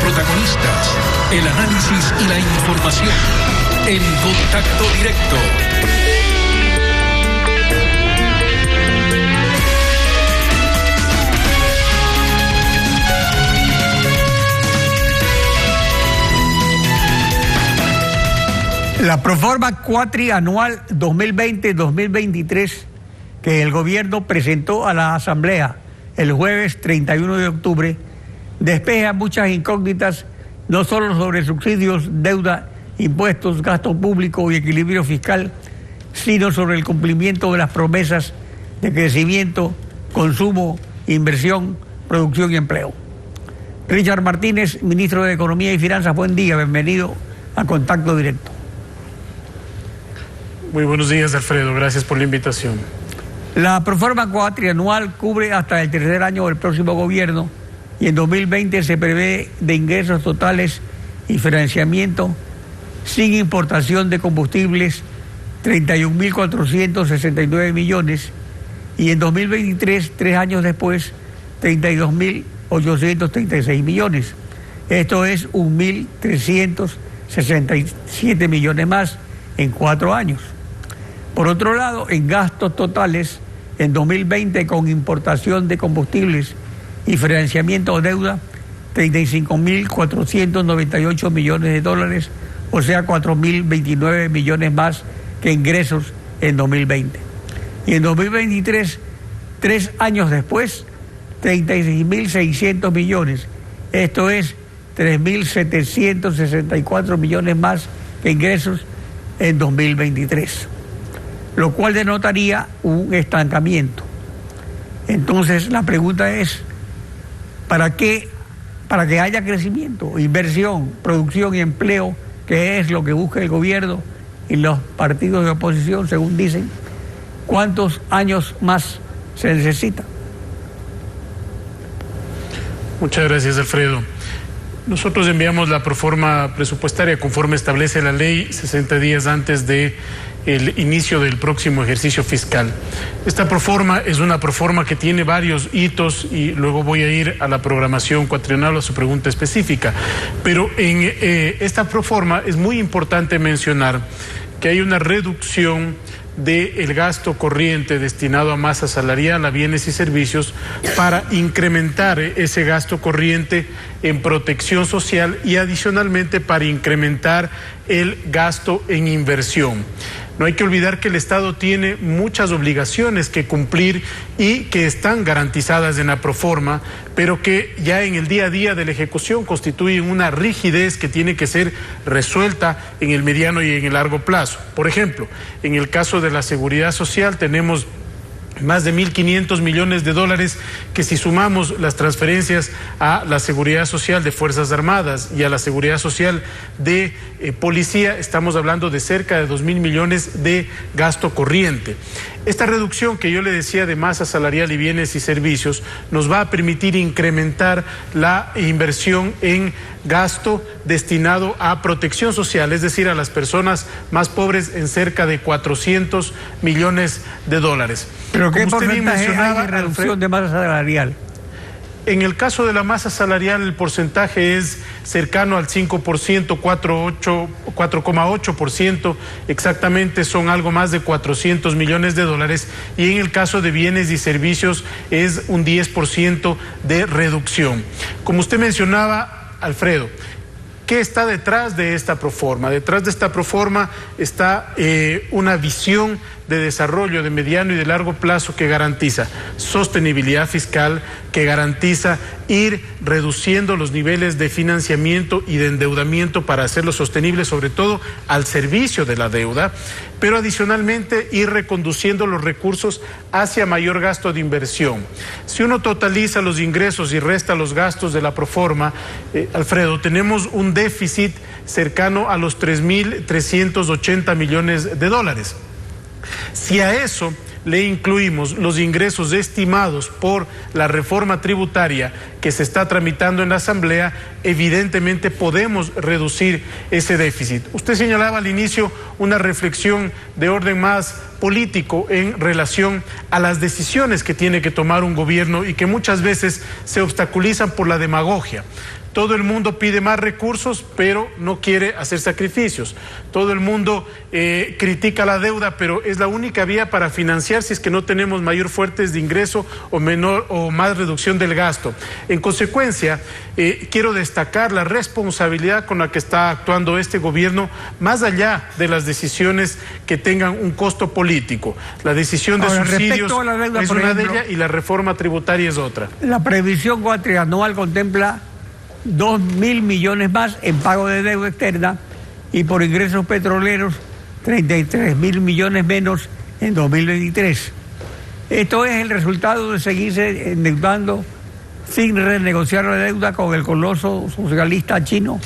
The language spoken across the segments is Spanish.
protagonistas, el análisis y la información. En Contacto Directo. La proforma cuatrianual 2020-2023 que el gobierno presentó a la Asamblea el jueves 31 de octubre despeja muchas incógnitas, no solo sobre subsidios, deuda, impuestos, gasto público y equilibrio fiscal, sino sobre el cumplimiento de las promesas de crecimiento, consumo, inversión, producción y empleo. Richard Martínez, ministro de Economía y Finanzas, buen día, bienvenido a Contacto Directo. Muy buenos días, Alfredo, gracias por la invitación. La proforma cuatrianual cubre hasta el tercer año del próximo gobierno y en 2020 se prevé de ingresos totales y financiamiento sin importación de combustibles 31.469 millones y en 2023, 3 años después, 32.836 millones. Esto es 1.367 millones más en 4 años. Por otro lado, en gastos totales, en 2020 con importación de combustibles y financiamiento de deuda, 35.498 millones de dólares, o sea, 4.029 millones más que ingresos en 2020. Y en 2023, 3 años después, 36.600 millones, esto es 3.764 millones más que ingresos en 2023. Lo cual denotaría un estancamiento. Entonces la pregunta es, ¿para qué? Para que haya crecimiento, inversión, producción y empleo, que es lo que busca el gobierno y los partidos de oposición, según dicen, ¿cuántos años más se necesita? Muchas gracias, Alfredo. Nosotros enviamos la proforma presupuestaria conforme establece la ley 60 días antes de el inicio del próximo ejercicio fiscal. Esta proforma es una proforma que tiene varios hitos y luego voy a ir a la programación cuatrienal a su pregunta específica. Pero en esta proforma es muy importante mencionar que hay una reducción del gasto corriente destinado a masa salarial, a bienes y servicios, para incrementar ese gasto corriente en protección social y adicionalmente para incrementar el gasto en inversión. No hay que olvidar que el Estado tiene muchas obligaciones que cumplir y que están garantizadas en la proforma, pero que ya en el día a día de la ejecución constituyen una rigidez que tiene que ser resuelta en el mediano y en el largo plazo. Por ejemplo, en el caso de la seguridad social tenemos más de 1.500 millones de dólares que, si sumamos las transferencias a la seguridad social de Fuerzas Armadas y a la seguridad social de policía, estamos hablando de cerca de 2.000 millones de gasto corriente. Esta reducción que yo le decía de masa salarial y bienes y servicios nos va a permitir incrementar la inversión en gasto destinado a protección social, es decir, a las personas más pobres, en cerca de 400 millones de dólares. ¿Pero qué porcentaje hay de reducción de masa salarial? En el caso de la masa salarial, el porcentaje es cercano al 5%, 4,8%, exactamente son algo más de 400 millones de dólares, y en el caso de bienes y servicios es un 10% de reducción. Como usted mencionaba, Alfredo, ¿qué está detrás de esta proforma? Detrás de esta proforma está una visión de desarrollo de mediano y de largo plazo que garantiza sostenibilidad fiscal, que garantiza ir reduciendo los niveles de financiamiento y de endeudamiento para hacerlo sostenible, sobre todo al servicio de la deuda, pero adicionalmente ir reconduciendo los recursos hacia mayor gasto de inversión. Si uno totaliza los ingresos y resta los gastos de la proforma, Alfredo, tenemos un déficit cercano a los 3.380 millones de dólares. Si a eso le incluimos los ingresos estimados por la reforma tributaria que se está tramitando en la Asamblea, evidentemente podemos reducir ese déficit. Usted señalaba al inicio una reflexión de orden más político en relación a las decisiones que tiene que tomar un gobierno y que muchas veces se obstaculizan por la demagogia. Todo el mundo pide más recursos, pero no quiere hacer sacrificios. Todo el mundo critica la deuda, pero es la única vía para financiar si es que no tenemos mayor fuentes de ingreso o menor o más reducción del gasto. En consecuencia, quiero destacar la responsabilidad con la que está actuando este gobierno, más allá de las decisiones que tengan un costo político. La decisión de subsidios es una de ellas y la reforma tributaria es otra. La previsión cuatrianual contempla 2.000 millones más en pago de deuda externa y por ingresos petroleros 33.000 millones menos en 2023. Esto es el resultado de seguirse endeudando sin renegociar la deuda con el coloso socialista chino.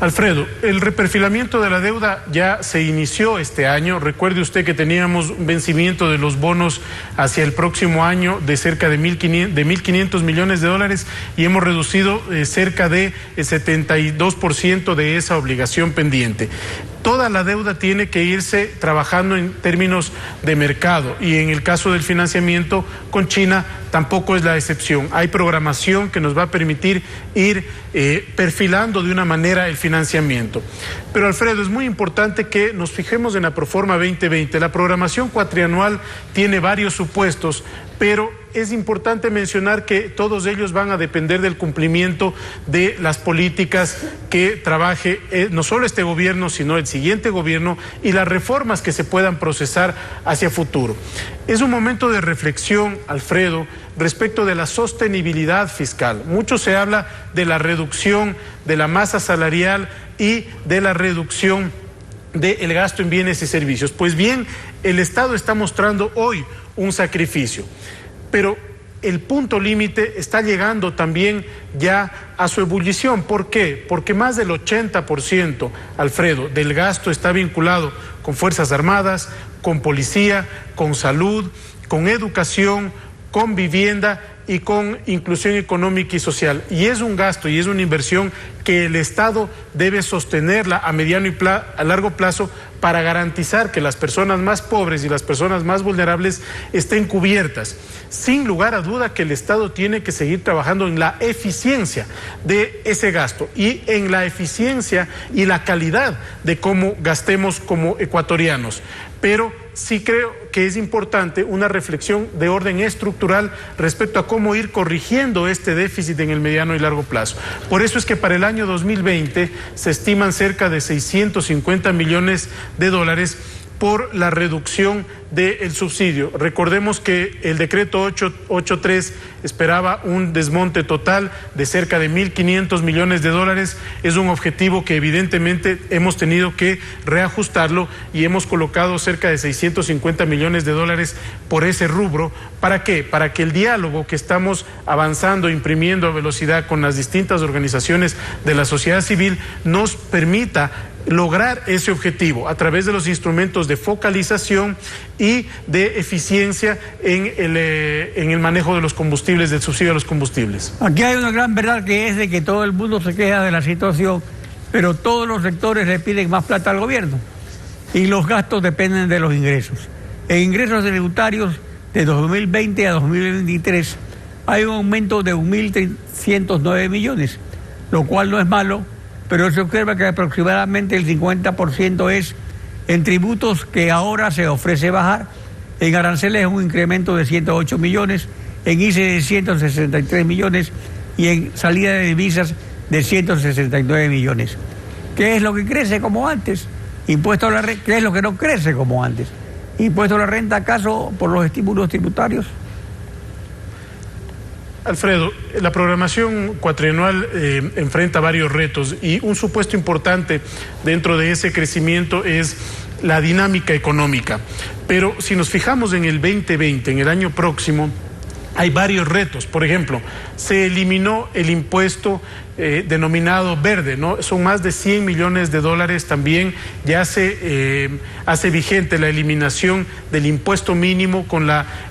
Alfredo, el reperfilamiento de la deuda ya se inició este año. Recuerde usted que teníamos un vencimiento de los bonos hacia el próximo año de cerca de 1.500 millones de dólares y hemos reducido cerca de 72% de esa obligación pendiente. Toda la deuda tiene que irse trabajando en términos de mercado y en el caso del financiamiento con China tampoco es la excepción. Hay programación que nos va a permitir ir perfilando de una manera el financiamiento. Pero Alfredo, es muy importante que nos fijemos en la Proforma 2020. La programación cuatrianual tiene varios supuestos, pero es importante mencionar que todos ellos van a depender del cumplimiento de las políticas que trabaje no solo este gobierno, sino el siguiente gobierno y las reformas que se puedan procesar hacia futuro. Es un momento de reflexión, Alfredo, respecto de la sostenibilidad fiscal. Mucho se habla de la reducción de la masa salarial y de la reducción del gasto en bienes y servicios. Pues bien, el Estado está mostrando hoy un sacrificio, pero el punto límite está llegando también ya a su ebullición. ¿Por qué? Porque más del 80%, Alfredo, del gasto está vinculado con Fuerzas Armadas, con policía, con salud, con educación, con vivienda y con inclusión económica y social. Y es un gasto y es una inversión que el Estado debe sostenerla a mediano y a largo plazo para garantizar que las personas más pobres y las personas más vulnerables estén cubiertas. Sin lugar a duda que el Estado tiene que seguir trabajando en la eficiencia de ese gasto y en la eficiencia y la calidad de cómo gastemos como ecuatorianos. Pero sí creo que es importante una reflexión de orden estructural respecto a cómo ir corrigiendo este déficit en el mediano y largo plazo. Por eso es que para el año 2020 se estiman cerca de 650 millones de dólares por la reducción del subsidio. Recordemos que el decreto 883 esperaba un desmonte total de cerca de 1.500 millones de dólares. Es un objetivo que evidentemente hemos tenido que reajustarlo y hemos colocado cerca de 650 millones de dólares por ese rubro. ¿Para qué? Para que el diálogo que estamos avanzando, imprimiendo a velocidad con las distintas organizaciones de la sociedad civil nos permita lograr ese objetivo a través de los instrumentos de focalización y de eficiencia en el manejo de los combustibles, del subsidio a los combustibles. Aquí hay una gran verdad que es de que todo el mundo se queja de la situación, pero todos los sectores le piden más plata al gobierno y los gastos dependen de los ingresos. En ingresos tributarios de 2020 a 2023 hay un aumento de 1.309 millones, lo cual no es malo, pero se observa que aproximadamente el 50% es en tributos que ahora se ofrece bajar, en aranceles un incremento de 108 millones, en ICE de 163 millones y en salida de divisas de 169 millones. ¿Qué es lo que crece como antes? Impuesto a la renta. ¿Qué es lo que no crece como antes? ¿Impuesto a la renta acaso por los estímulos tributarios? Alfredo, la programación cuatrianual enfrenta varios retos y un supuesto importante dentro de ese crecimiento es la dinámica económica. Pero si nos fijamos en el 2020, en el año próximo, hay varios retos. Por ejemplo, se eliminó el impuesto denominado verde, ¿no? Son más de 100 millones de dólares. También ya se hace vigente la eliminación del impuesto mínimo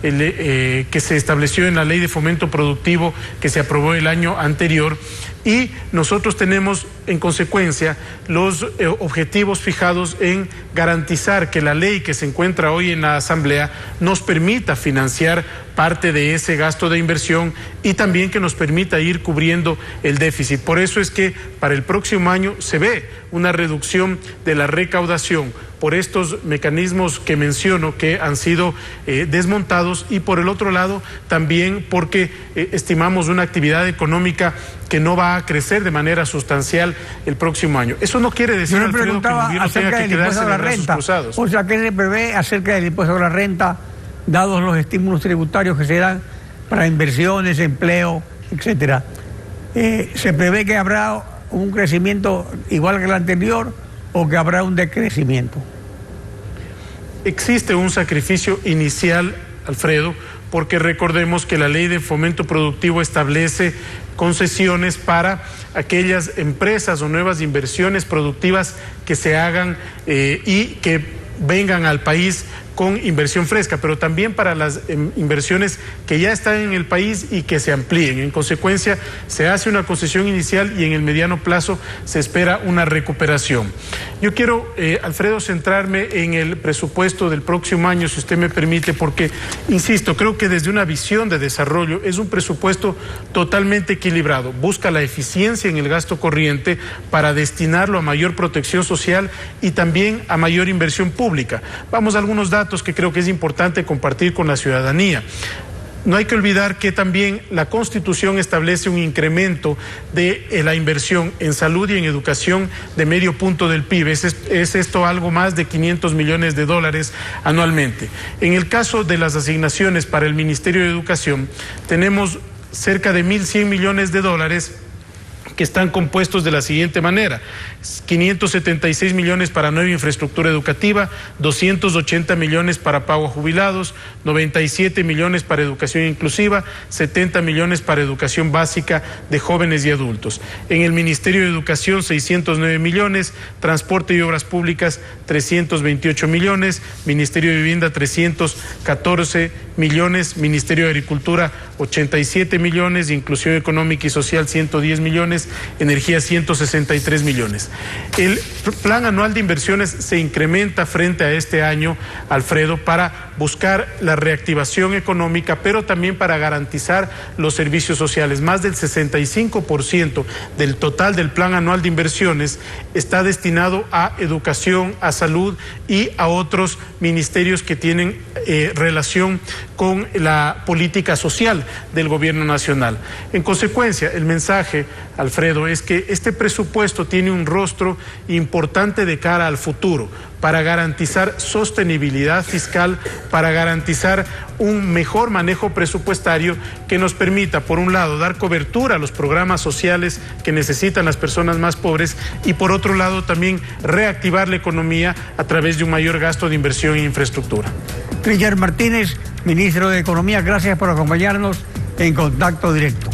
que se estableció en la Ley de Fomento Productivo que se aprobó el año anterior. Y nosotros tenemos, en consecuencia, los objetivos fijados en garantizar que la ley que se encuentra hoy en la Asamblea nos permita financiar parte de ese gasto de inversión y también que nos permita ir cubriendo el déficit. Por eso es que para el próximo año se ve una reducción de la recaudación por estos mecanismos que menciono que han sido desmontados, y por el otro lado también porque estimamos una actividad económica que no va a crecer de manera sustancial el próximo año. Eso no quiere decir, yo le Alfredo, que el gobierno tenga que quedarse de brazos cruzados. O sea, ¿qué se prevé acerca del impuesto a la renta, dados los estímulos tributarios que se dan para inversiones, empleo, etcétera? ¿Se prevé que habrá un crecimiento igual que el anterior o que habrá un decrecimiento? Existe un sacrificio inicial, Alfredo, porque recordemos que la Ley de Fomento Productivo establece concesiones para aquellas empresas o nuevas inversiones productivas que se hagan y que vengan al país con inversión fresca, pero también para las inversiones que ya están en el país y que se amplíen. En consecuencia, se hace una concesión inicial y en el mediano plazo se espera una recuperación. Yo quiero, Alfredo, centrarme en el presupuesto del próximo año, si usted me permite, porque, insisto, creo que desde una visión de desarrollo es un presupuesto totalmente equilibrado. Busca la eficiencia en el gasto corriente para destinarlo a mayor protección social y también a mayor inversión pública. Vamos a algunos datos que creo que es importante compartir con la ciudadanía. No hay que olvidar que también la Constitución establece un incremento de la inversión en salud y en educación de medio punto del PIB. Es esto algo más de 500 millones de dólares anualmente. En el caso de las asignaciones para el Ministerio de Educación, tenemos cerca de 1.100 millones de dólares que están compuestos de la siguiente manera: 576 millones para nueva infraestructura educativa, 280 millones para pago a jubilados, 97 millones para educación inclusiva, 70 millones para educación básica de jóvenes y adultos. En el Ministerio de Educación, 609 millones, Transporte y Obras Públicas, 328 millones, Ministerio de Vivienda, 314 millones, Ministerio de Agricultura, 87 millones, Inclusión Económica y Social, 110 millones, Energía, 163 millones. El plan anual de inversiones se incrementa frente a este año, Alfredo, para buscar la reactivación económica, pero también para garantizar los servicios sociales. Más del 65% del total del plan anual de inversiones está destinado a educación, a salud y a otros ministerios que tienen relación con la política social del gobierno nacional. En consecuencia, el mensaje, Alfredo, es que este presupuesto tiene un rostro importante de cara al futuro, para garantizar sostenibilidad fiscal, para garantizar un mejor manejo presupuestario que nos permita, por un lado, dar cobertura a los programas sociales que necesitan las personas más pobres y, por otro lado, también reactivar la economía a través de un mayor gasto de inversión en infraestructura. Richard Martínez, ministro de Economía, gracias por acompañarnos en Contacto Directo.